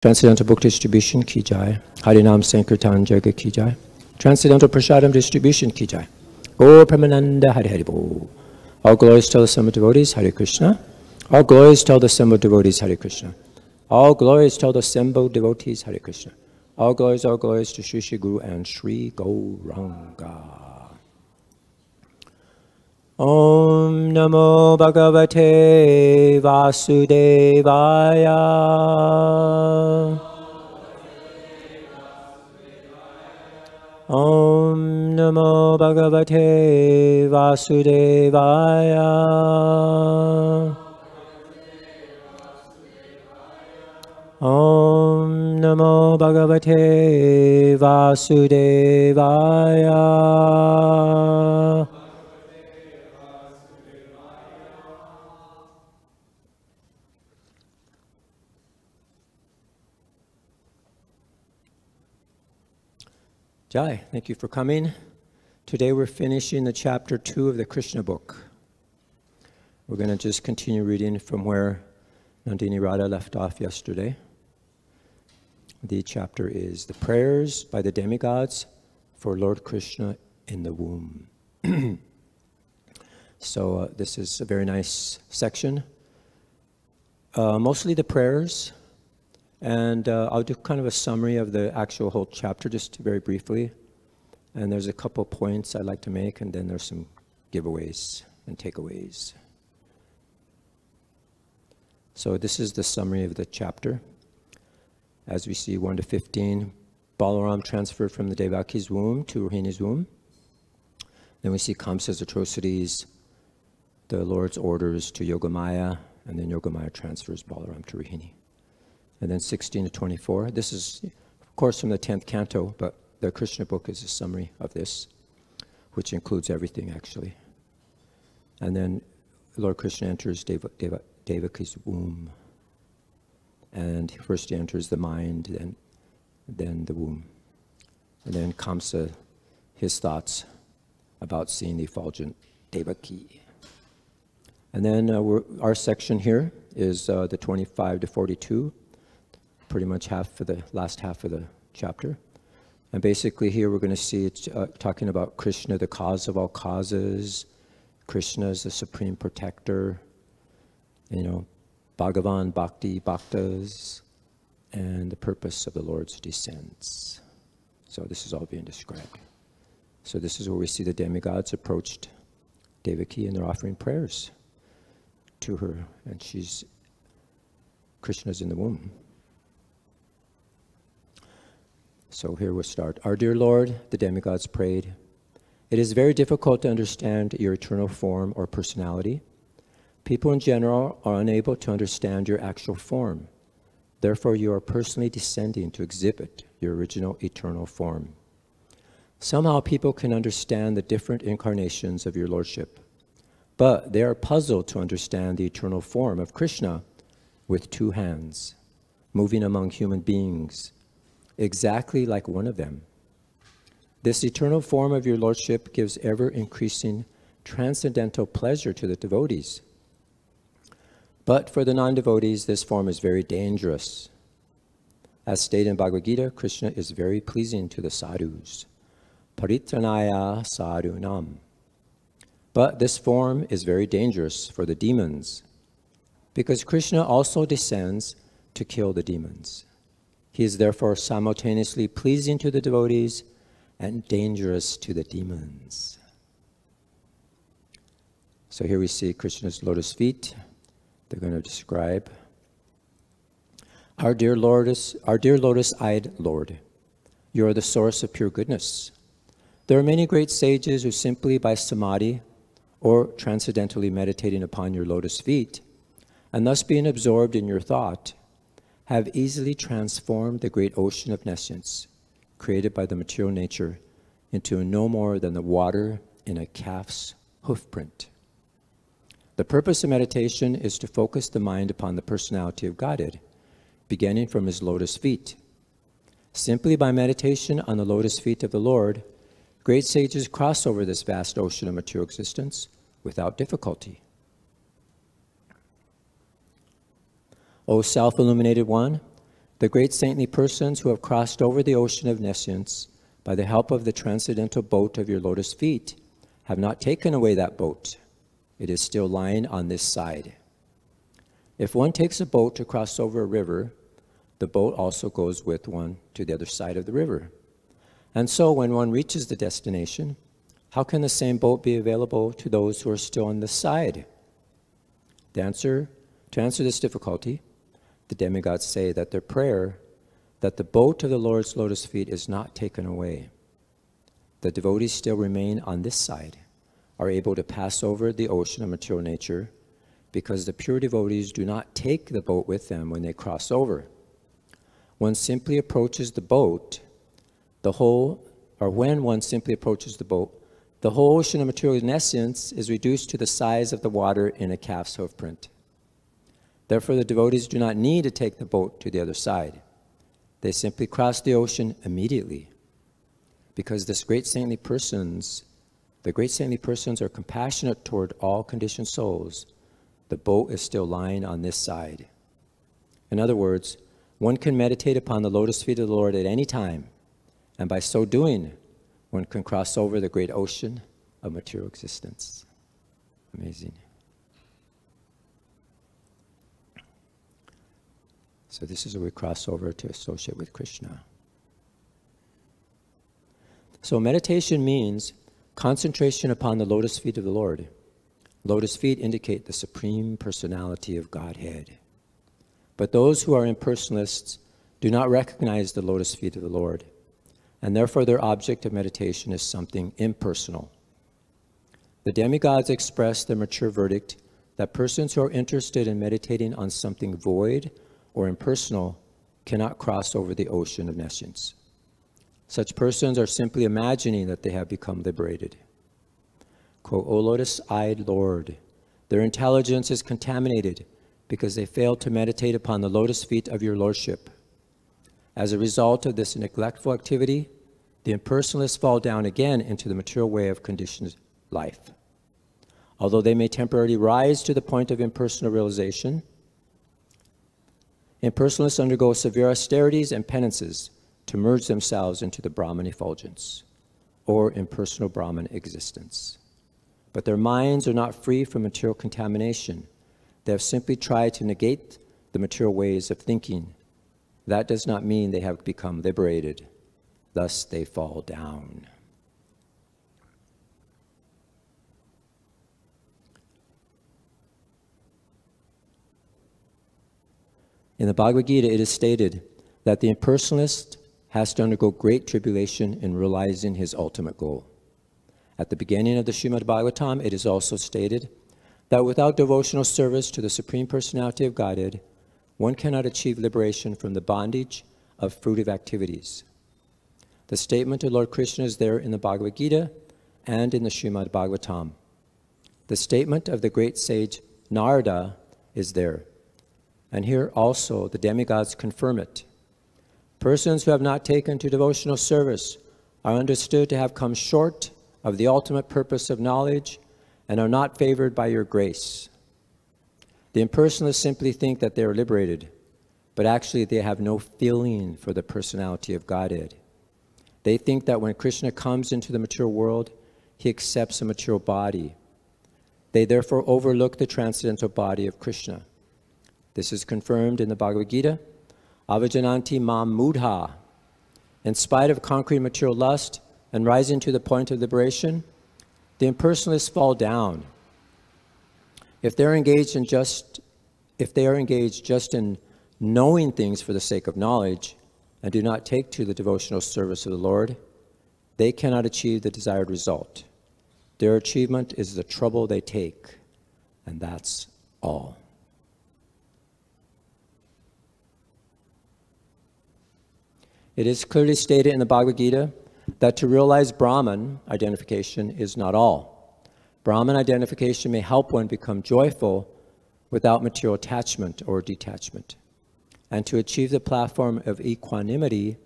Transcendental Book Distribution Ki Jai. Harinam Sankirtan Jaga Ki Jai. Transcendental Prasadam Distribution Ki Jai. Go Pramananda Hari Hari Bo. All glories to the assembled devotees, Hare Krishna. All glories to the assembled devotees, Hare Krishna. All glories to the assembled devotees, Hare Krishna. All glories to Sri Sri Guru and Sri Gauranga. Om Namo Bhagavate Vasudevaya. Om Namo Bhagavate Vasudevaya. Om Namo Bhagavate Vasudevaya. Jai, thank you for coming. Today we're finishing the chapter 2 of the Krishna book. We're going to just continue reading from where Nandini Radha left off yesterday. The chapter is the prayers by the demigods for Lord Krishna in the womb. So this is a very nice section. Mostly the prayers. And I'll do kind of a summary of the actual whole chapter, just very briefly. And there's a couple points I'd like to make, and then there's some giveaways and takeaways. So this is the summary of the chapter. As we see, 1 to 15, Balaram transferred from the Devaki's womb to Rohini's womb. Then we see Kamsa's atrocities, the Lord's orders to Yogamaya, and then Yogamaya transfers Balaram to Rohini. And then 16 to 24. This is, of course, from the 10th canto, but the Krishna book is a summary of this, which includes everything, actually. And then Lord Krishna enters Devaki's womb. And first he enters the mind, then the womb. And then Kamsa, his thoughts about seeing the effulgent Devaki. And then our section here is the 25 to 42. Pretty much last half of the chapter. And basically here we're going to see it's talking about Krishna, the cause of all causes. Krishna is the supreme protector. Bhagavan, Bhakti, Bhaktas, and the purpose of the Lord's descents. So this is all being described. So this is where we see the demigods approached Devaki and they're offering prayers to her. And Krishna's in the womb. So here we'll start. Our dear Lord, the demigods prayed, it is very difficult to understand your eternal form or personality. People in general are unable to understand your actual form. Therefore, you are personally descending to exhibit your original eternal form. Somehow people can understand the different incarnations of your Lordship, but they are puzzled to understand the eternal form of Krishna with 2 hands, moving among human beings, exactly like one of them. This eternal form of your Lordship gives ever-increasing transcendental pleasure to the devotees. But for the non-devotees, this form is very dangerous. As stated in Bhagavad Gita, Krishna is very pleasing to the sadhus. Paritranaya sadhunam. But this form is very dangerous for the demons, because Krishna also descends to kill the demons. He is therefore simultaneously pleasing to the devotees and dangerous to the demons. So here we see Krishna's lotus feet. They're going to describe our dear lotus-eyed Lord. You are the source of pure goodness. There are many great sages who simply by samadhi or transcendentally meditating upon your lotus feet and thus being absorbed in your thought have easily transformed the great ocean of nescience created by the material nature into no more than the water in a calf's hoofprint. The purpose of meditation is to focus the mind upon the personality of Godhead, beginning from his lotus feet. Simply by meditation on the lotus feet of the Lord, great sages cross over this vast ocean of material existence without difficulty. O self-illuminated one, The great saintly persons who have crossed over the ocean of nescience by the help of the transcendental boat of your lotus feet have not taken away that boat. It is still lying on this side. If one takes a boat to cross over a river, the boat also goes with one to the other side of the river. And so when one reaches the destination, how can the same boat be available to those who are still on this side? To answer this difficulty, the demigods say that their prayer, that the boat of the Lord's lotus feet is not taken away. The devotees still remain on this side, are able to pass over the ocean of material nature, because the pure devotees do not take the boat with them when they cross over. One simply approaches the boat, when one simply approaches the boat, the whole ocean of material nescience is reduced to the size of the water in a calf's hoof print. Therefore, the devotees do not need to take the boat to the other side. They simply cross the ocean immediately, because the great saintly persons are compassionate toward all conditioned souls. The boat is still lying on this side. In other words, one can meditate upon the lotus feet of the Lord at any time, and by so doing, one can cross over the great ocean of material existence. Amazing. So this is where we cross over to associate with Krishna. So meditation means concentration upon the lotus feet of the Lord. Lotus feet indicate the Supreme Personality of Godhead. But those who are impersonalists do not recognize the lotus feet of the Lord, and therefore their object of meditation is something impersonal. The demigods express their mature verdict that persons who are interested in meditating on something void or impersonal cannot cross over the ocean of nescience. Such persons are simply imagining that they have become liberated. Quote, O lotus-eyed Lord, their intelligence is contaminated because they failed to meditate upon the lotus feet of your lordship. As a result of this neglectful activity, the impersonalists fall down again into the material way of conditioned life. Although they may temporarily rise to the point of impersonal realization, impersonalists undergo severe austerities and penances to merge themselves into the Brahman effulgence, or impersonal Brahman existence. But their minds are not free from material contamination. They have simply tried to negate the material ways of thinking. That does not mean they have become liberated. Thus they fall down. In the Bhagavad Gita, it is stated that the impersonalist has to undergo great tribulation in realizing his ultimate goal. At the beginning of the Srimad Bhagavatam, it is also stated that without devotional service to the Supreme Personality of Godhead, one cannot achieve liberation from the bondage of fruitive activities. The statement of Lord Krishna is there in the Bhagavad Gita and in the Srimad Bhagavatam. The statement of the great sage Narada is there. And here also the demigods confirm it. Persons who have not taken to devotional service are understood to have come short of the ultimate purpose of knowledge and are not favored by your grace. The impersonalists simply think that they are liberated, but actually they have no feeling for the personality of Godhead. They think that when Krishna comes into the material world, he accepts a material body. They therefore overlook the transcendental body of Krishna. This is confirmed in the Bhagavad Gita. Avajananti mam mudha. In spite of conquering material lust and rising to the point of liberation, the impersonalists fall down. If they are engaged just in knowing things for the sake of knowledge and do not take to the devotional service of the Lord, they cannot achieve the desired result. Their achievement is the trouble they take, and that's all. It is clearly stated in the Bhagavad Gita that to realize Brahman identification is not all. Brahman identification may help one become joyful without material attachment or detachment, and to achieve the platform of equanimity,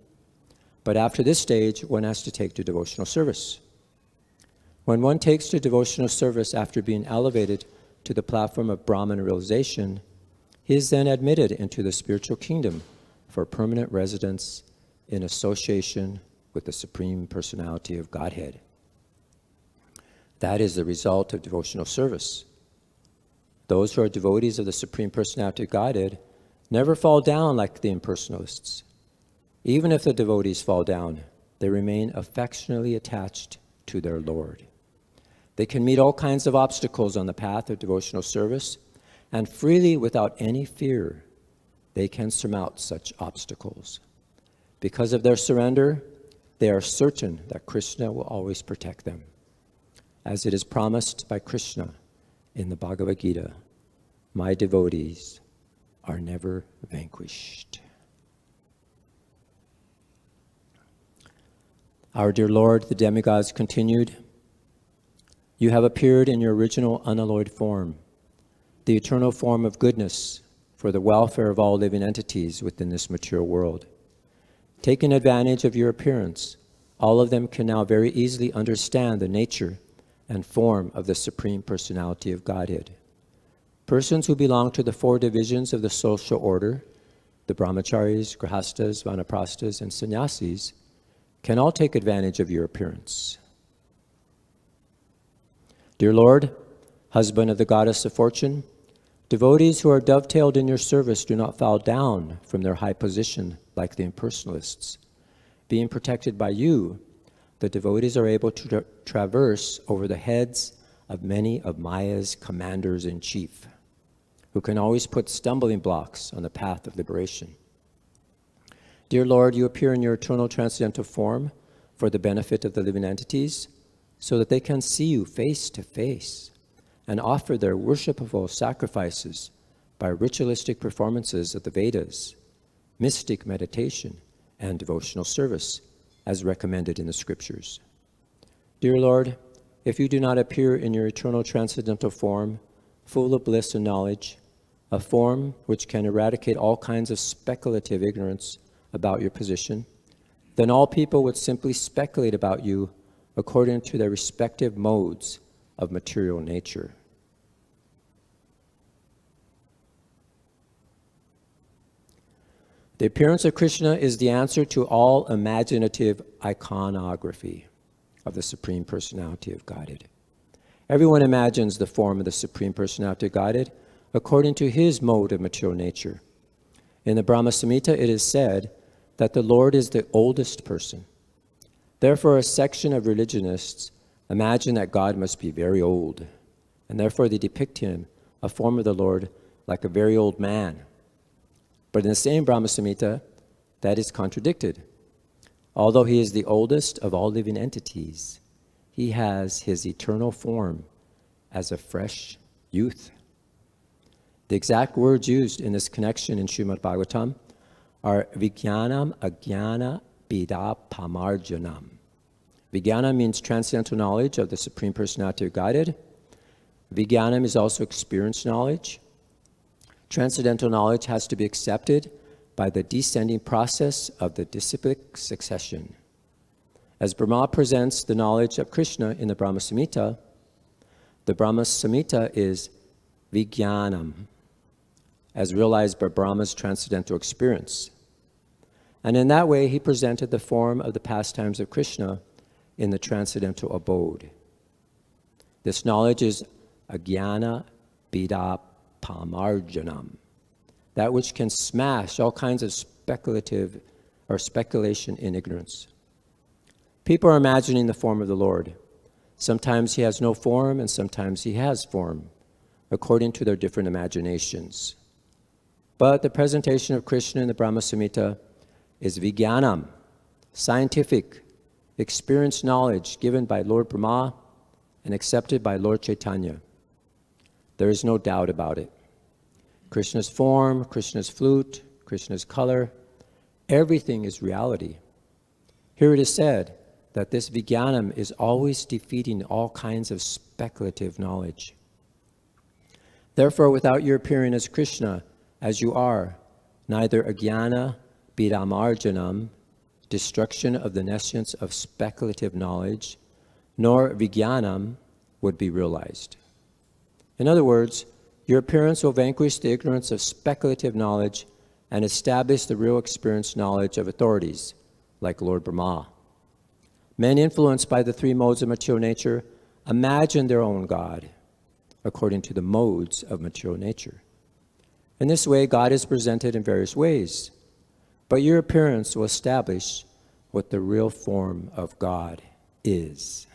but after this stage, one has to take to devotional service. When one takes to devotional service after being elevated to the platform of Brahman realization, he is then admitted into the spiritual kingdom, for permanent residence in association with the Supreme Personality of Godhead. That is the result of devotional service. Those who are devotees of the Supreme Personality of Godhead never fall down like the impersonalists. Even if the devotees fall down, they remain affectionately attached to their Lord. They can meet all kinds of obstacles on the path of devotional service, and freely, without any fear, they can surmount such obstacles. Because of their surrender, they are certain that Krishna will always protect them. As it is promised by Krishna in the Bhagavad Gita, my devotees are never vanquished. Our dear Lord, the demigods continued, you have appeared in your original unalloyed form, the eternal form of goodness for the welfare of all living entities within this material world. Taking advantage of your appearance, all of them can now very easily understand the nature and form of the Supreme Personality of Godhead. Persons who belong to the 4 divisions of the social order, the brahmacharis, grihastas, vanaprasthas, and sannyasis, can all take advantage of your appearance. Dear Lord, husband of the goddess of fortune, devotees who are dovetailed in your service do not fall down from their high position like the impersonalists. Being protected by you, the devotees are able to traverse over the heads of many of Maya's commanders-in-chief, who can always put stumbling blocks on the path of liberation. Dear Lord, you appear in your eternal transcendental form for the benefit of the living entities, so that they can see you face to face and offer their worshipful sacrifices by ritualistic performances of the Vedas, mystic meditation, and devotional service, as recommended in the scriptures. Dear Lord, if you do not appear in your eternal transcendental form, full of bliss and knowledge, a form which can eradicate all kinds of speculative ignorance about your position, then all people would simply speculate about you according to their respective modes of material nature. The appearance of Krishna is the answer to all imaginative iconography of the Supreme Personality of Godhead. Everyone imagines the form of the Supreme Personality of Godhead according to his mode of material nature. In the Brahma Samhita, it is said that the Lord is the oldest person. Therefore, a section of religionists imagine that God must be very old, and therefore they depict him, a form of the Lord, like a very old man. But in the same Brahma Samhita, that is contradicted. Although he is the oldest of all living entities, he has his eternal form as a fresh youth. The exact words used in this connection in Srimad Bhagavatam are Vijnanam Ajnana Bida Pamarjanam. Vijnana means transcendental knowledge of the Supreme Personality of Godhead. Vijnanam is also experience knowledge. Transcendental knowledge has to be accepted by the descending process of the disciplic succession. As Brahma presents the knowledge of Krishna in the Brahma Samhita, the Brahma Samhita is Vijnanam, as realized by Brahma's transcendental experience. And in that way, he presented the form of the pastimes of Krishna in the transcendental abode. This knowledge is Ajnana Bida Pamarjanam, that which can smash all kinds of speculative or speculation in ignorance. People are imagining the form of the Lord. Sometimes he has no form, and sometimes he has form, according to their different imaginations. But the presentation of Krishna in the Brahma Samhita is Vijnanam, scientific, experienced knowledge given by Lord Brahma and accepted by Lord Chaitanya. There is no doubt about it. Krishna's form, Krishna's flute, Krishna's color, everything is reality. Here it is said that this Vijnanam is always defeating all kinds of speculative knowledge. Therefore, without your appearing as Krishna, as you are, neither Ajnana Bidamarjanam, destruction of the nescience of speculative knowledge, nor Vijnanam would be realized. In other words, your appearance will vanquish the ignorance of speculative knowledge and establish the real experience knowledge of authorities, like Lord Brahma. Men influenced by the three modes of material nature imagine their own God, according to the modes of material nature. In this way, God is presented in various ways, but your appearance will establish what the real form of God is.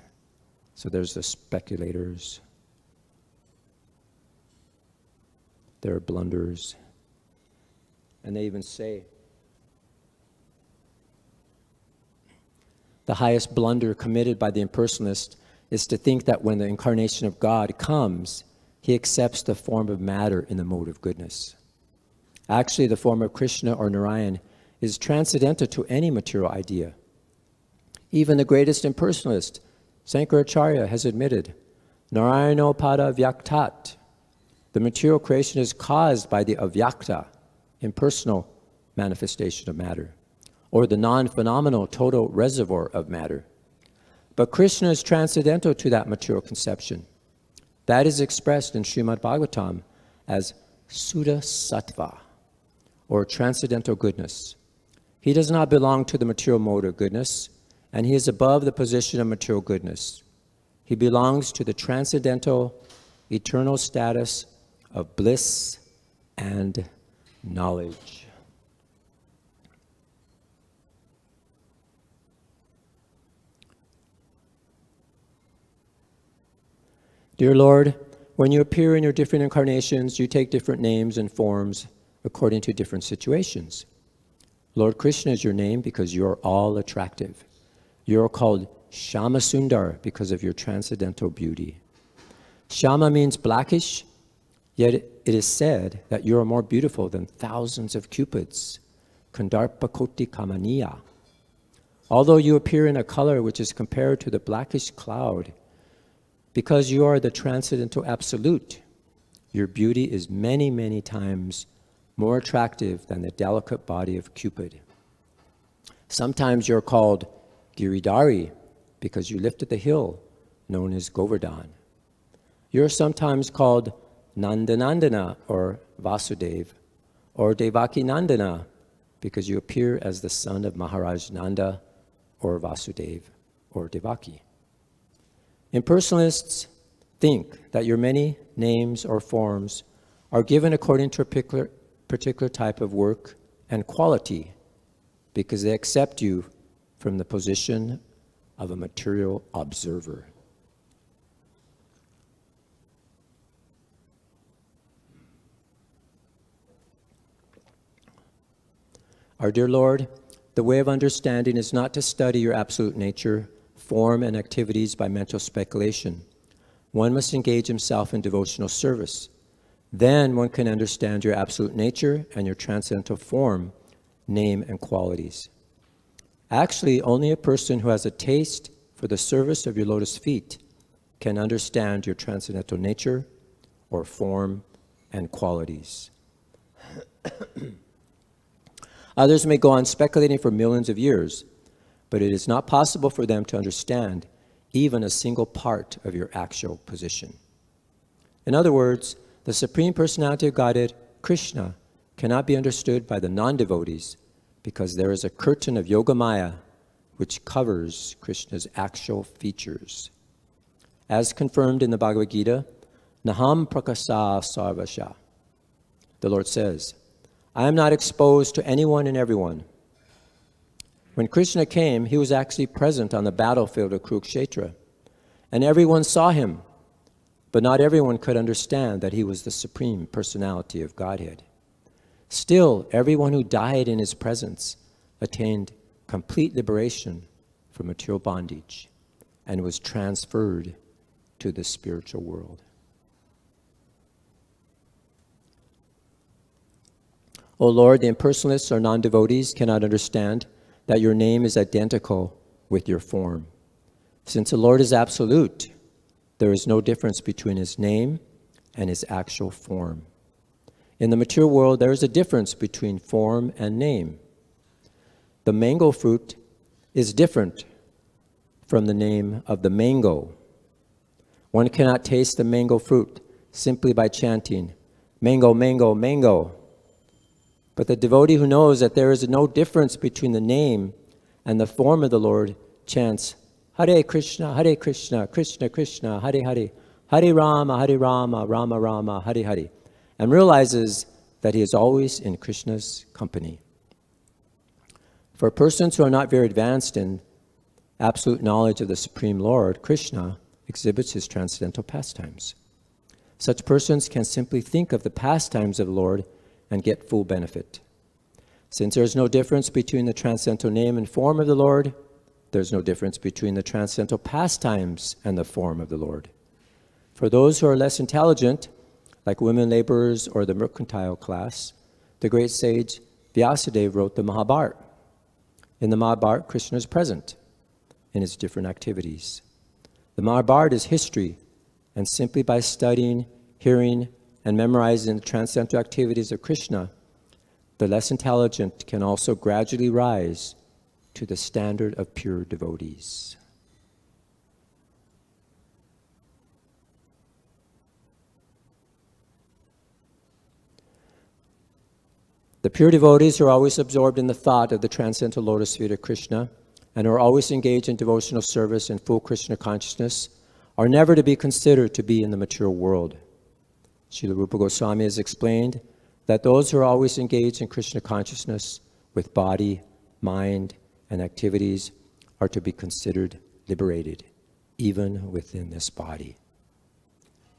So there's the speculators, there are blunderers, and they even say the highest blunder committed by the impersonalist is to think that when the incarnation of God comes, he accepts the form of matter in the mode of goodness. Actually, the form of Krishna or Narayan is transcendental to any material idea. Even the greatest impersonalist, Sankaracharya, has admitted, Narayano pada vyaktat. The material creation is caused by the avyakta, impersonal manifestation of matter, or the non-phenomenal total reservoir of matter. But Krishna is transcendental to that material conception. That is expressed in Srimad Bhagavatam as Suddha Sattva, or transcendental goodness. He does not belong to the material mode of goodness, and he is above the position of material goodness. He belongs to the transcendental, eternal status of bliss and knowledge. Dear Lord, when you appear in your different incarnations, you take different names and forms according to different situations. Lord Krishna is your name because you are all attractive. You are called Shama Sundar because of your transcendental beauty. Shama means blackish, yet it is said that you are more beautiful than thousands of cupids. Kandarpa Koti Kamaniya. Although you appear in a color which is compared to the blackish cloud, because you are the transcendental absolute, your beauty is many, many times more attractive than the delicate body of Cupid. Sometimes you're called Giridhari because you lifted the hill known as Govardhan. You're sometimes called Nandanandana or Vasudev, or Devaki Nandana because you appear as the son of Maharaj Nanda or Vasudev or Devaki. Impersonalists think that your many names or forms are given according to a particular type of work and quality because they accept you from the position of a material observer. Our dear Lord, the way of understanding is not to study your absolute nature, form, and activities by mental speculation. One must engage himself in devotional service. Then one can understand your absolute nature and your transcendental form, name, and qualities. Actually, only a person who has a taste for the service of your lotus feet can understand your transcendental nature or form and qualities. Others may go on speculating for millions of years, but it is not possible for them to understand even a single part of your actual position. In other words, the Supreme Personality of Godhead, Krishna, cannot be understood by the non-devotees because there is a curtain of Yogamaya which covers Krishna's actual features. As confirmed in the Bhagavad Gita, Naham prakasa sarvasha. The Lord says, I am not exposed to anyone and everyone. When Krishna came, he was actually present on the battlefield of Kurukshetra, and everyone saw him, but not everyone could understand that he was the Supreme Personality of Godhead. Still, everyone who died in his presence attained complete liberation from material bondage and was transferred to the spiritual world. O Lord, the impersonalists or non-devotees cannot understand that your name is identical with your form. Since the Lord is absolute, there is no difference between his name and his actual form. In the material world, there is a difference between form and name. The mango fruit is different from the name of the mango. One cannot taste the mango fruit simply by chanting, mango, mango, mango. But the devotee who knows that there is no difference between the name and the form of the Lord chants, Hare Krishna, Krishna Krishna, Hare Hare, Hare Rama, Rama Rama, Hare Hare, and realizes that he is always in Krishna's company. For persons who are not very advanced in absolute knowledge of the Supreme Lord, Krishna exhibits his transcendental pastimes. Such persons can simply think of the pastimes of the Lord and get full benefit. Since there is no difference between the transcendental name and form of the Lord, there is no difference between the transcendental pastimes and the form of the Lord. For those who are less intelligent, like women laborers or the mercantile class, the great sage Vyasadeva wrote the Mahabharata. In the Mahabharata, Krishna is present in his different activities. The Mahabharata is history, and simply by studying, hearing, and memorizing the transcendental activities of Krishna, the less intelligent can also gradually rise to the standard of pure devotees. The pure devotees who are always absorbed in the thought of the transcendental lotus feet of Krishna and are always engaged in devotional service and full Krishna consciousness are never to be considered to be in the material world. Srila Rupa Goswami has explained that those who are always engaged in Krishna consciousness with body, mind, and activities are to be considered liberated, even within this body.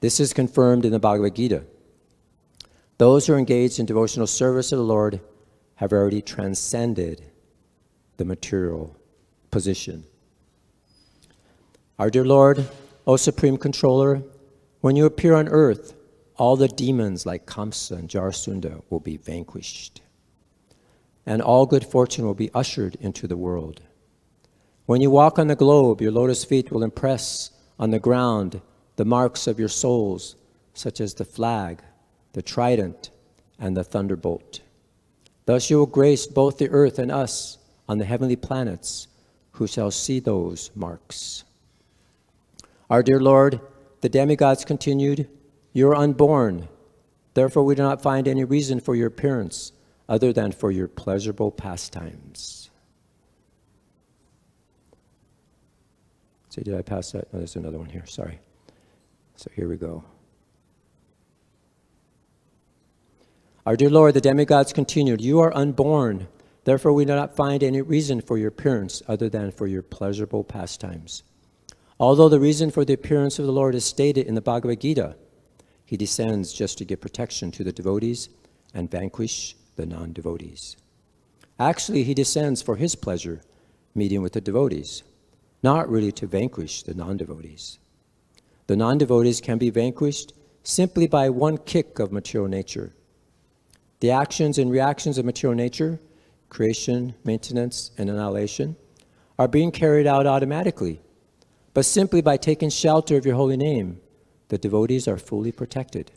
This is confirmed in the Bhagavad Gita. Those who are engaged in devotional service of the Lord have already transcended the material position. Our dear Lord, O Supreme Controller, when you appear on earth, all the demons like Kamsa and Jarasundha will be vanquished, and all good fortune will be ushered into the world. When you walk on the globe, your lotus feet will impress on the ground the marks of your souls, such as the flag, the trident, and the thunderbolt. Thus you will grace both the earth and us on the heavenly planets, who shall see those marks. Our dear Lord, the demigods continued, you are unborn, therefore we do not find any reason for your appearance other than for your pleasurable pastimes. See, did I pass that? No, there's another one here, sorry. So here we go. Our dear Lord, the demigods continued, you are unborn, therefore we do not find any reason for your appearance other than for your pleasurable pastimes. Although the reason for the appearance of the Lord is stated in the Bhagavad Gita, he descends just to give protection to the devotees and vanquish the non-devotees. Actually, he descends for his pleasure, meeting with the devotees, not really to vanquish the non-devotees. The non-devotees can be vanquished simply by one kick of material nature. The actions and reactions of material nature, creation, maintenance, and annihilation, are being carried out automatically. But simply by taking shelter of your holy name, the devotees are fully protected,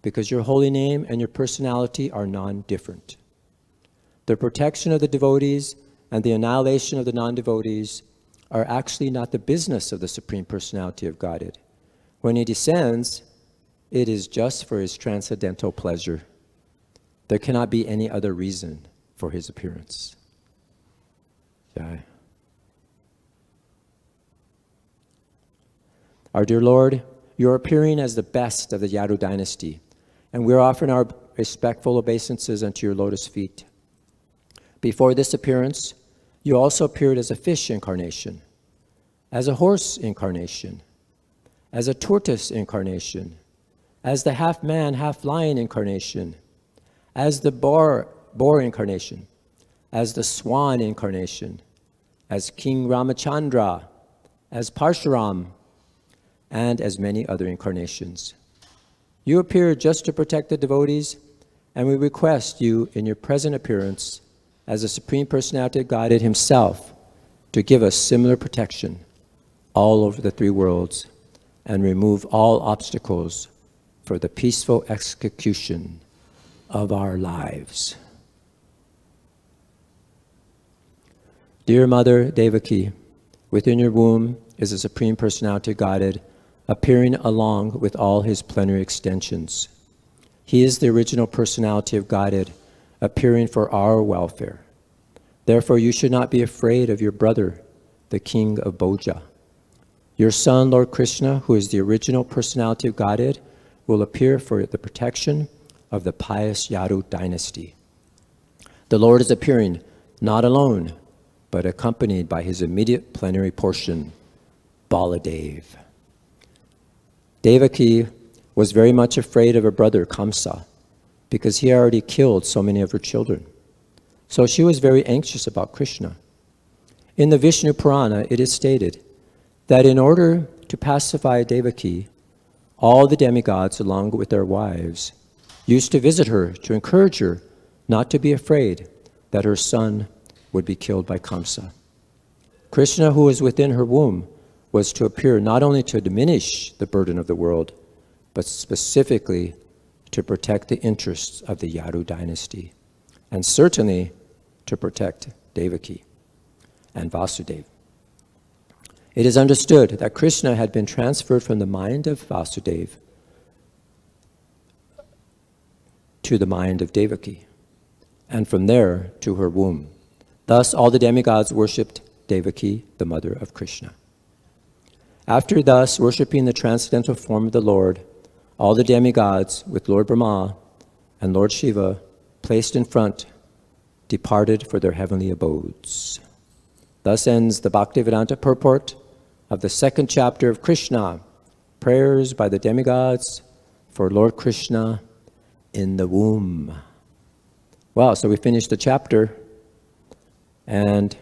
because your holy name and your personality are non-different. The protection of the devotees and the annihilation of the non-devotees are actually not the business of the Supreme Personality of Godhead. When he descends, it is just for his transcendental pleasure. There cannot be any other reason for his appearance. Jai. Our dear Lord, you are appearing as the best of the Yadu dynasty, and we are offering our respectful obeisances unto your lotus feet. Before this appearance, you also appeared as a fish incarnation, as a horse incarnation, as a tortoise incarnation, as the half-man, half-lion incarnation, as the boar incarnation, as the swan incarnation, as King Ramachandra, as Parshuram, and as many other incarnations. You appear just to protect the devotees, and we request you in your present appearance as the Supreme Personality of Godhead himself to give us similar protection all over the three worlds and remove all obstacles for the peaceful execution of our lives. Dear Mother Devaki, within your womb is the Supreme Personality of Godhead, appearing along with all his plenary extensions. He is the original personality of Godhead, appearing for our welfare. Therefore, you should not be afraid of your brother, the king of Bhoja. Your son, Lord Krishna, who is the original personality of Godhead, will appear for the protection of the pious Yadu dynasty. The Lord is appearing not alone, but accompanied by his immediate plenary portion, Baladev. Devaki was very much afraid of her brother Kamsa because he already killed so many of her children. So she was very anxious about Krishna. In the Vishnu Purana, it is stated that in order to pacify Devaki, all the demigods, along with their wives, used to visit her to encourage her not to be afraid that her son would be killed by Kamsa. Krishna, who was within her womb, was to appear not only to diminish the burden of the world, but specifically to protect the interests of the Yadu dynasty, and certainly to protect Devaki and Vasudeva. It is understood that Krishna had been transferred from the mind of Vasudeva to the mind of Devaki, and from there to her womb. Thus, all the demigods worshipped Devaki, the mother of Krishna. After thus worshipping the transcendental form of the Lord, all the demigods, with Lord Brahma and Lord Shiva placed in front, departed for their heavenly abodes. Thus ends the Bhaktivedanta purport of the second chapter of Krishna, Prayers by the Demigods for Lord Krishna in the Womb. Wow, so we finished the chapter, and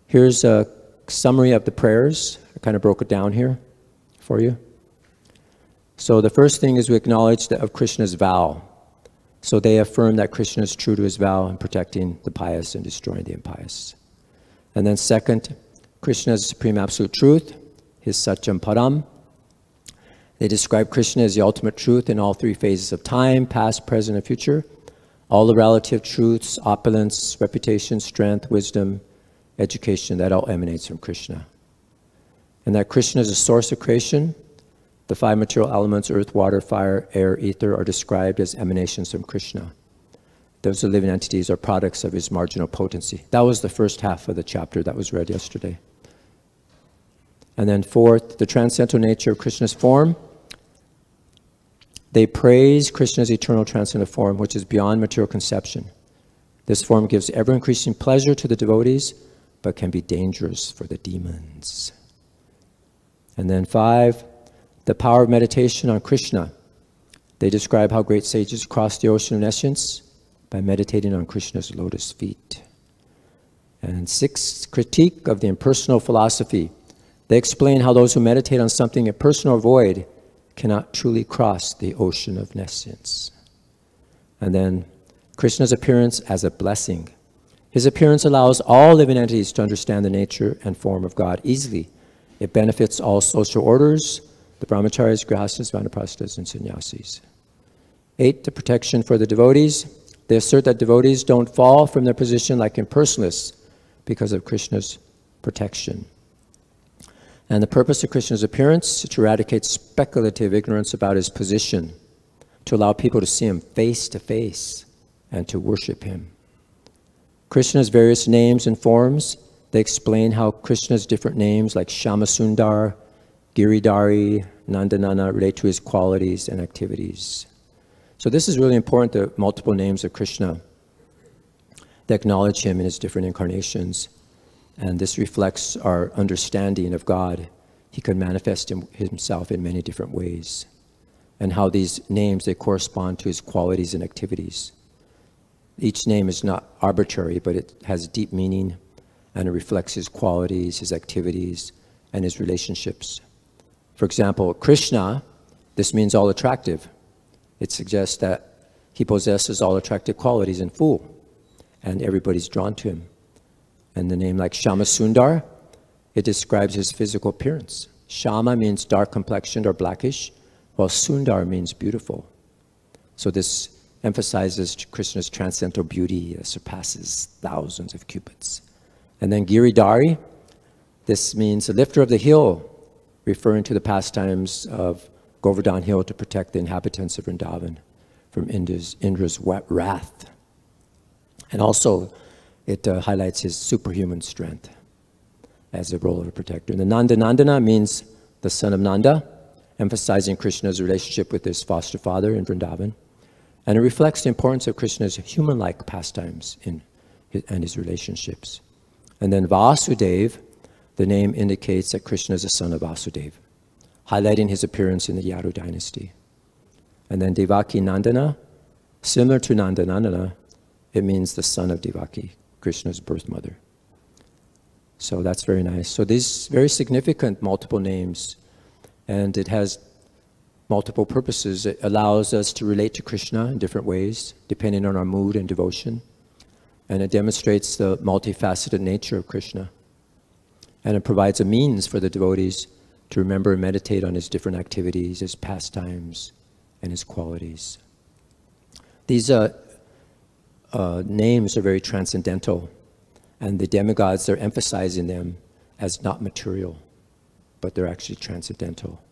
here's a summary of the prayers. I kind of broke it down here for you. So the first thing is we acknowledge that of Krishna's vow. So they affirm that Krishna is true to his vow in protecting the pious and destroying the impious. And then second, Krishna is the supreme absolute truth, his Satyam Param. They describe Krishna as the ultimate truth in all three phases of time, past, present, and future. All the relative truths, opulence, reputation, strength, wisdom, education, that all emanates from Krishna. And that Krishna is the source of creation. The five material elements, earth, water, fire, air, ether, are described as emanations from Krishna. Those are living entities, are products of his marginal potency. That was the first half of the chapter that was read yesterday. And then fourth, the transcendental nature of Krishna's form. They praise Krishna's eternal transcendental form, which is beyond material conception. This form gives ever-increasing pleasure to the devotees, but can be dangerous for the demons. And then five, the power of meditation on Krishna. They describe how great sages cross the ocean of nescience by meditating on Krishna's lotus feet. And six, critique of the impersonal philosophy. They explain how those who meditate on something impersonal or void cannot truly cross the ocean of nescience. And then Krishna's appearance as a blessing. His appearance allows all living entities to understand the nature and form of God easily. It benefits all social orders, the brahmacharis, grihastas, vanaprasthas, and sannyasis. 8, the protection for the devotees. They assert that devotees don't fall from their position like impersonalists because of Krishna's protection. And the purpose of Krishna's appearance is to eradicate speculative ignorance about his position, to allow people to see him face to face and to worship him. Krishna's various names and forms, they explain how Krishna's different names like Shyamasundar, Giridhari, Nandanana relate to his qualities and activities. So this is really important, the multiple names of Krishna. They acknowledge him in his different incarnations. And this reflects our understanding of God. He can manifest himself in many different ways. And how these names, they correspond to his qualities and activities. Each name is not arbitrary, but it has deep meaning, and it reflects his qualities, his activities, and his relationships. For example, Krishna, this means all attractive. It suggests that he possesses all attractive qualities in full, and everybody's drawn to him. And the name like Shyamasundar, it describes his physical appearance. Shyama means dark complexioned or blackish, while Sundar means beautiful. So this emphasizes Krishna's transcendental beauty that surpasses thousands of cubits. And then Giridhari, this means the lifter of the hill, referring to the pastimes of Govardhan Hill to protect the inhabitants of Vrindavan from Indra's wrath. And also, it highlights his superhuman strength as the role of a protector. And the Nandana means the son of Nanda, emphasizing Krishna's relationship with his foster father in Vrindavan. And it reflects the importance of Krishna's human-like pastimes and his relationships. And then Vasudev, the name indicates that Krishna is a son of Vasudeva, highlighting his appearance in the Yadu dynasty. And then Devaki Nandana, similar to Nandanandana, it means the son of Devaki, Krishna's birth mother. So that's very nice. So these very significant multiple names, and it has multiple purposes. It allows us to relate to Krishna in different ways, depending on our mood and devotion. And it demonstrates the multifaceted nature of Krishna. And it provides a means for the devotees to remember and meditate on his different activities, his pastimes, and his qualities. These names are very transcendental, and the demigods, they're emphasizing them as not material, but they're actually transcendental.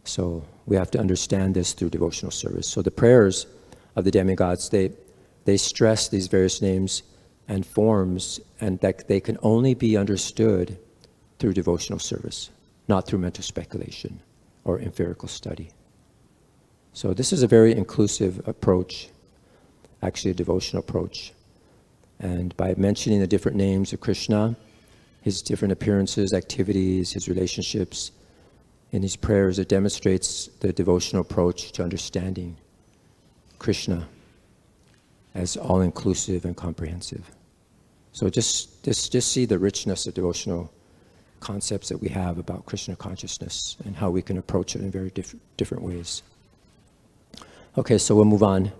So we have to understand this through devotional service. So the prayers of the demigods, they stress these various names and forms, and that they can only be understood through devotional service, not through mental speculation or empirical study. So this is a very inclusive approach, actually a devotional approach. And by mentioning the different names of Krishna, his different appearances, activities, his relationships, in these prayers, it demonstrates the devotional approach to understanding Krishna as all-inclusive and comprehensive. So just see the richness of devotional concepts that we have about Krishna consciousness and how we can approach it in very different ways. Okay, so we'll move on.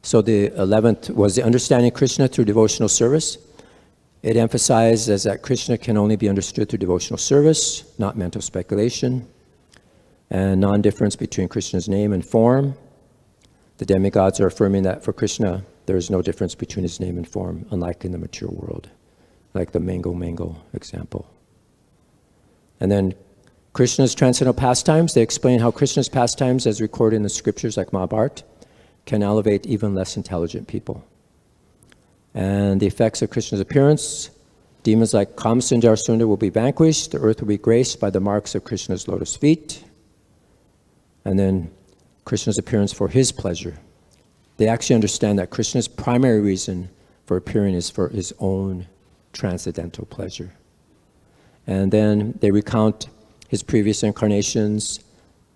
So the 11th was the understanding Krishna through devotional service. It emphasizes that Krishna can only be understood through devotional service, not mental speculation, and non-difference between Krishna's name and form. The demigods are affirming that for Krishna, there is no difference between his name and form, unlike in the mature world, like the mango example. And then Krishna's transcendental pastimes, they explain how Krishna's pastimes, as recorded in the scriptures like Mahabharata, can elevate even less intelligent people. And the effects of Krishna's appearance, demons like Kamsa and Jarasundha will be vanquished, the earth will be graced by the marks of Krishna's lotus feet, and then Krishna's appearance for his pleasure. They actually understand that Krishna's primary reason for appearing is for his own transcendental pleasure. And then they recount his previous incarnations,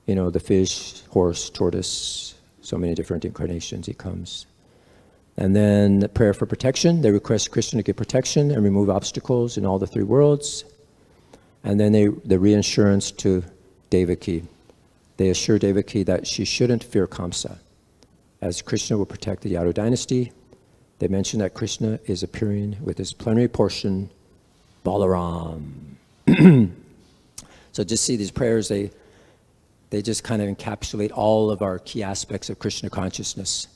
the fish, horse, tortoise, so many different incarnations he comes. And then the prayer for protection. They request Krishna to give protection and remove obstacles in all the three worlds. And then the reassurance to Devaki. They assure Devaki that she shouldn't fear Kamsa, as Krishna will protect the Yadu dynasty. They mention that Krishna is appearing with his plenary portion, Balaram. So just see these prayers, they just kind of encapsulate all of our key aspects of Krishna consciousness,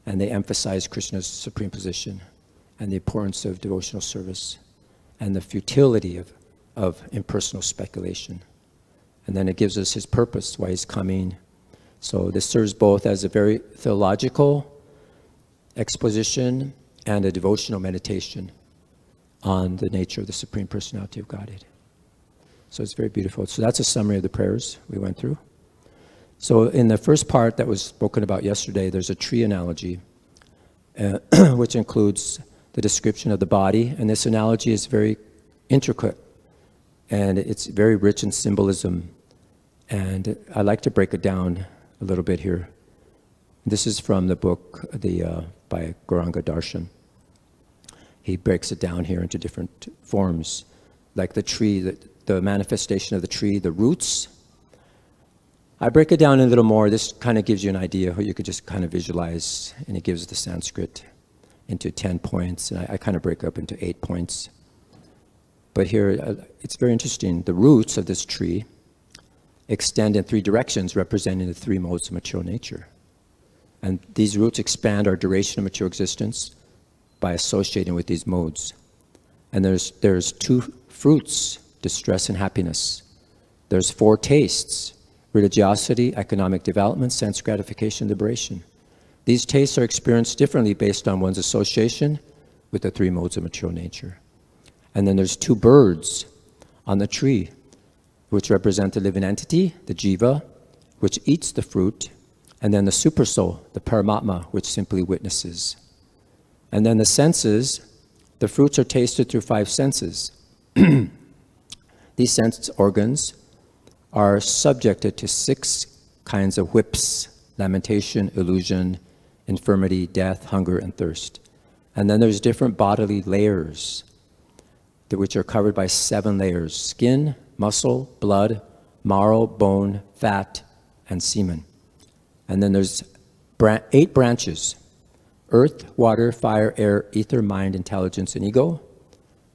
and they emphasize Krishna's supreme position and the importance of devotional service and the futility of impersonal speculation. And then it gives us his purpose, why he's coming. So this serves both as a very theological exposition and a devotional meditation on the nature of the Supreme Personality of Godhead. So it's very beautiful. So that's a summary of the prayers we went through. So in the first part that was spoken about yesterday, there's a tree analogy, which includes the description of the body. And this analogy is very intricate, and it's very rich in symbolism. And I like to break it down a little bit here. This is from the book by Gaudacandra Darshan. He breaks it down here into different forms, like the tree, the manifestation of the tree, the roots. I break it down a little more. This kind of gives you an idea how you could just kind of visualize, and it gives the Sanskrit into 10 points, and I kind of break up into 8 points. But here, it's very interesting. The roots of this tree extend in 3 directions, representing the 3 modes of material nature. And these roots expand our duration of material existence by associating with these modes. And there's 2 fruits, distress and happiness. There's 4 tastes, religiosity, economic development, sense gratification, liberation. These tastes are experienced differently based on one's association with the three modes of material nature. And then there's two birds on the tree, which represent the living entity, the jiva, which eats the fruit, and then the supersoul, the paramatma, which simply witnesses. And then the senses, the fruits are tasted through 5 senses. These sense organs are subjected to 6 kinds of whips: lamentation, illusion, infirmity, death, hunger, and thirst. And then there's different bodily layers, which are covered by 7 layers: skin, muscle, blood, marrow, bone, fat, and semen. And then there's 8 branches: earth, water, fire, air, ether, mind, intelligence, and ego.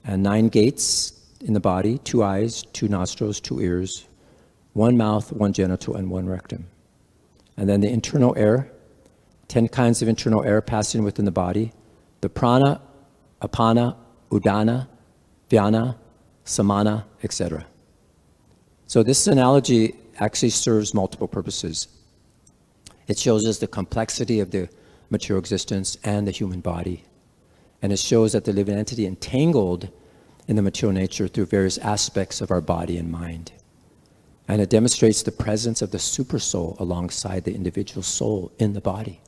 And 9 gates in the body: 2 eyes, 2 nostrils, 2 ears, 1 mouth, 1 genital, and 1 rectum. And then the internal air, 10 kinds of internal air passing within the body: the prana, apana, udana, vyana, samana, etc. So this analogy actually serves multiple purposes. It shows us the complexity of the material existence and the human body. And it shows that the living entity entangled in the material nature through various aspects of our body and mind. And it demonstrates the presence of the supersoul alongside the individual soul in the body.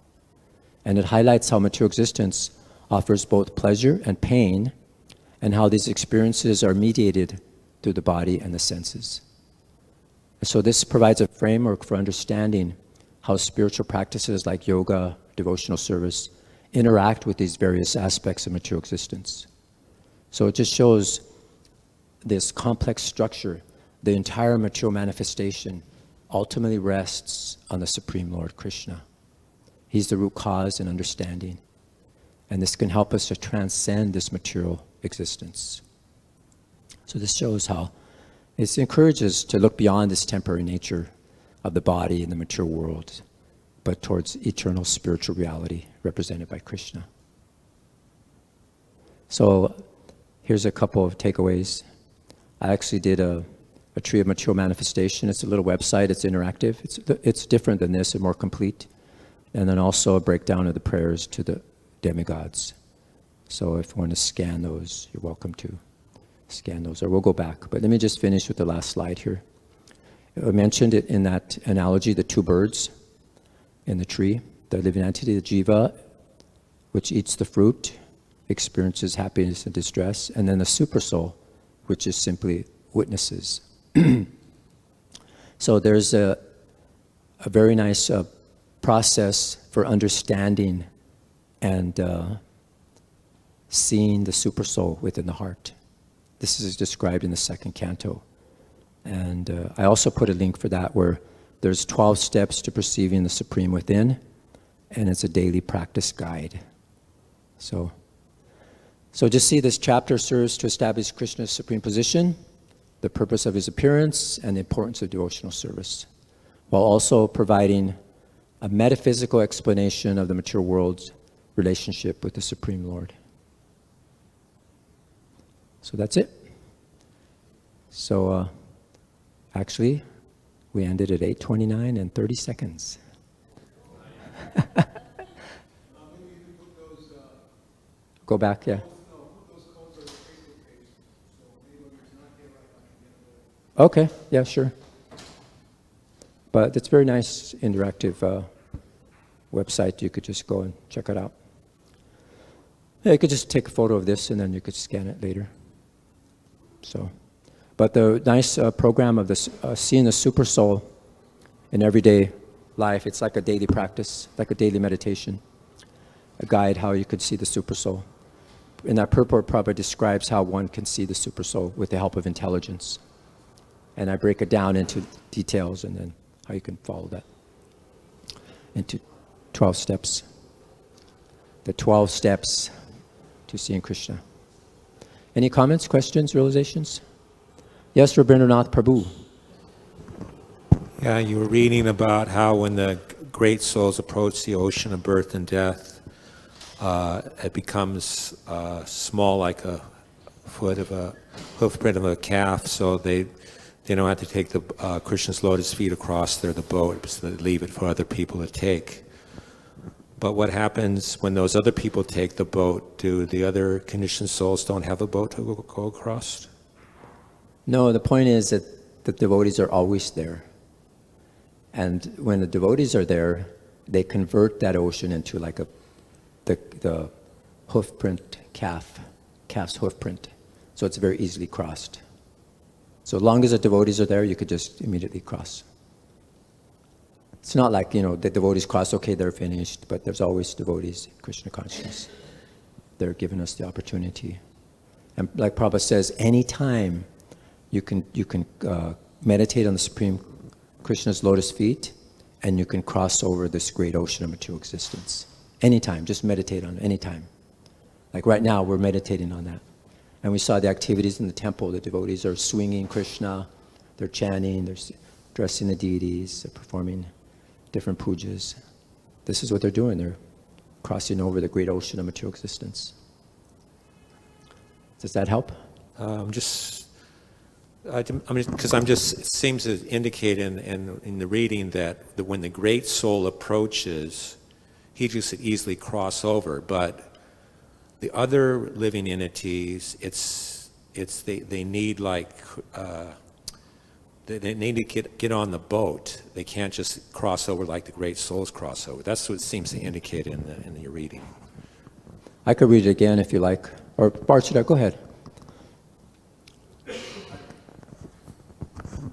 And it highlights how material existence offers both pleasure and pain, and how these experiences are mediated through the body and the senses. So this provides a framework for understanding how spiritual practices like yoga, devotional service, interact with these various aspects of material existence. So it just shows this complex structure. The entire material manifestation ultimately rests on the Supreme Lord Krishna. He's the root cause and understanding. And this can help us to transcend this material existence. So this shows how it encourages to look beyond this temporary nature of the body and the material world, but towards eternal spiritual reality represented by Krishna. So here's a couple of takeaways. I actually did a tree of material manifestation. It's a little website. It's interactive. It's different than this and more complete. And then also a breakdown of the prayers to the demigods. So if you want to scan those, you're welcome to scan those, or we'll go back. But let me just finish with the last slide here. I mentioned it in that analogy, the 2 birds in the tree, the living entity, the jiva, which eats the fruit, experiences happiness and distress, and then the supersoul, which is simply witnesses. So there's a very nice process for understanding and seeing the supersoul within the heart. This is described in the 2nd canto. And I also put a link for that, where there's 12 steps to perceiving the Supreme within, and it's a daily practice guide. So just see, this chapter serves to establish Krishna's supreme position, the purpose of his appearance, and the importance of devotional service, while also providing a metaphysical explanation of the material world's relationship with the Supreme Lord. So that's it. So actually, we ended at 8:29 and 30 seconds. Go back, yeah. Okay, yeah, sure. But it's a very nice interactive website. You could just go and check it out. Yeah, you could just take a photo of this and then you could scan it later. So, but the nice program of this, seeing the super soul in everyday life, it's like a daily practice, like a daily meditation, a guide how you could see the super soul. In that purport, Prabhupada describes how one can see the super soul with the help of intelligence. And I break it down into details and then how you can follow that into 12 steps. The 12 steps to seeing Krishna. Any comments, questions, realizations? Yes, Rabindranath Prabhu. Yeah, you were reading about how when the great souls approach the ocean of birth and death, it becomes small, like a hoofprint of a calf, so they don't have to take the Krishna's lotus feet across the boat, so they leave it for other people to take. But what happens when those other people take the boat? Do the other conditioned souls don't have a boat to go across? No, the point is that the devotees are always there. And when the devotees are there, they convert that ocean into like the hoof print, calf's hoof print. So it's very easily crossed. So as long as the devotees are there, you could just immediately cross. It's not like, the devotees cross, okay, they're finished, but there's always devotees, Krishna consciousness. They're giving us the opportunity. And like Prabhupada says, anytime you can meditate on the Supreme Krishna's lotus feet, and you can cross over this great ocean of material existence. Anytime, just meditate on it, anytime. Like right now, we're meditating on that. And we saw the activities in the temple. The devotees are swinging Krishna, they're chanting, they're dressing the deities, they're performing different pujas. This is what they're doing. They're crossing over the great ocean of material existence. Does that help? Because it seems to indicate in the reading that when the great soul approaches, he just could easily cross over. But the other living entities, they need they need to get on the boat. They can't just cross over like the great souls cross over. That's what it seems to indicate in your reading. I could read it again if you like. Or Barchida, go ahead.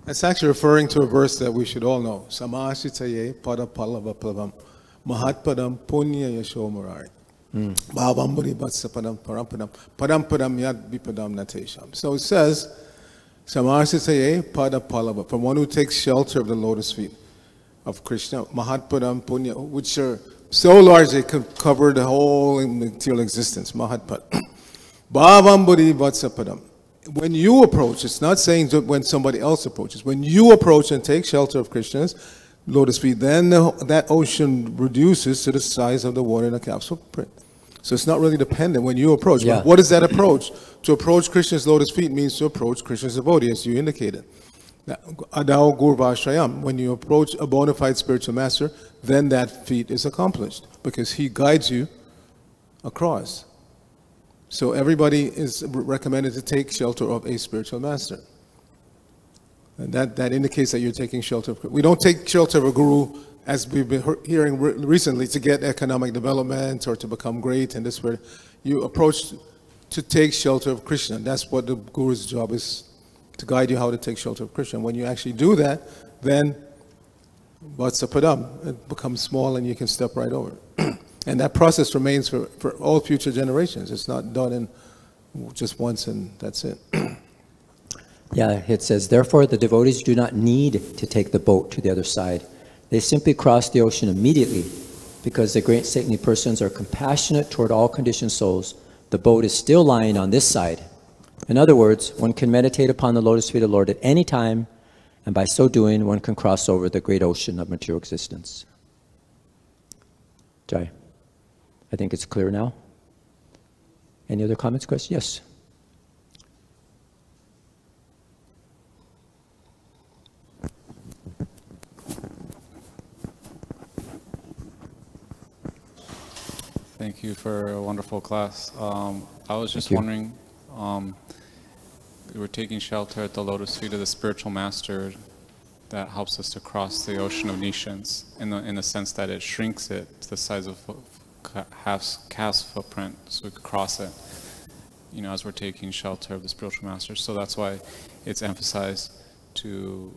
It's actually referring to a verse that we should all know. Samashitaye padapalavaplavam mahatpadam punya yashomarari. Bhavambari vatsapadam parampadam parampadam yad vipadam natesham. So it says, Samashitaye padapalava, from one who takes shelter of the lotus feet of Krishna, mahatpadam punya, which are so large they could cover the whole material existence. Mahatpad. Bhavambari vatsapadam. When you approach, it's not saying when somebody else approaches. When you approach and take shelter of Krishna's lotus feet, then that ocean reduces to the size of the water in a calf's footprint. So it's not really dependent when you approach. Yeah. But what is that approach? To approach Krishna's lotus feet means to approach Krishna's devotee, as you indicated. Adao Gurvashrayam. When you approach a bona fide spiritual master, then that feat is accomplished because he guides you across. So everybody is recommended to take shelter of a spiritual master. And that indicates that you're taking shelter of... We don't take shelter of a guru, as we've been hearing recently, to get economic development or to become great and this way. You approach to take shelter of Krishna. That's what the guru's job is, to guide you how to take shelter of Krishna. When you actually do that, then Vatsapadam, it becomes small and you can step right over. And that process remains for all future generations. It's not done in just once and that's it. Yeah, it says, therefore the devotees do not need to take the boat to the other side. They simply cross the ocean immediately because the great saintly persons are compassionate toward all conditioned souls. The boat is still lying on this side. In other words, one can meditate upon the lotus feet of the Lord at any time, and by so doing, one can cross over the great ocean of material existence. Jai. I think it's clear now. Any other comments, questions? Yes. Thank you for a wonderful class. I was just wondering, we were taking shelter at the lotus feet of the spiritual master that helps us to cross the ocean of Nishans in the sense that it shrinks it to the size of calf's footprint, so we could cross it, as we're taking shelter of the spiritual master. So that's why it's emphasized to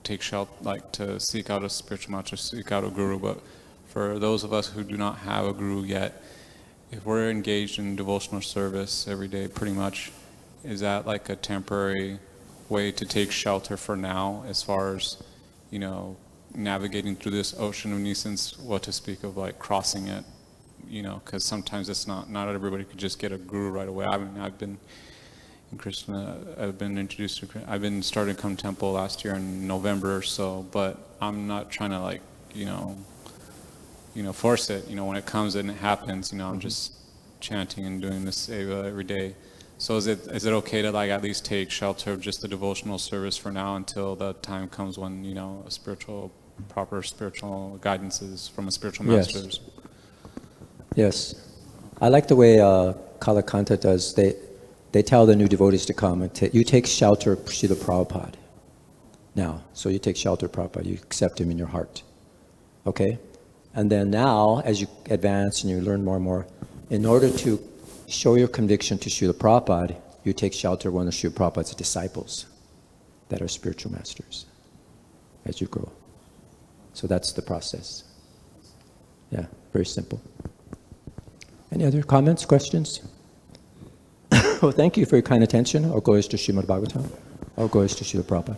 take shelter, to seek out a spiritual master, seek out a guru. But for those of us who do not have a guru yet, if we're engaged in devotional service every day, pretty much, is that like a temporary way to take shelter for now, as far as, navigating through this ocean of nuisance, what to speak of crossing it, because sometimes it's not everybody could just get a guru right away. I mean, I've been in Krishna, I've been introduced to, I've been starting to come temple last year in November or so, but I'm not trying to force it. When it comes and it happens, I'm just chanting and doing this seva every day. So is it okay to at least take shelter of just the devotional service for now until the time comes when a spiritual proper spiritual guidances from a spiritual Yes. masters. Yes. I like the way Gaudacandra does. They tell the new devotees to come and you take shelter of Srila Prabhupada now. So you take shelter of Prabhupada, you accept him in your heart. Okay? And then now, as you advance and you learn more and more, in order to show your conviction to Srila Prabhupada, you take shelter of one of Srila Prabhupada's disciples that are spiritual masters as you grow. So that's the process. Yeah, very simple. Any other comments, questions? Well, thank you for your kind attention. All glories to Srimad Bhagavatam. All glories to Srila Prabhupada.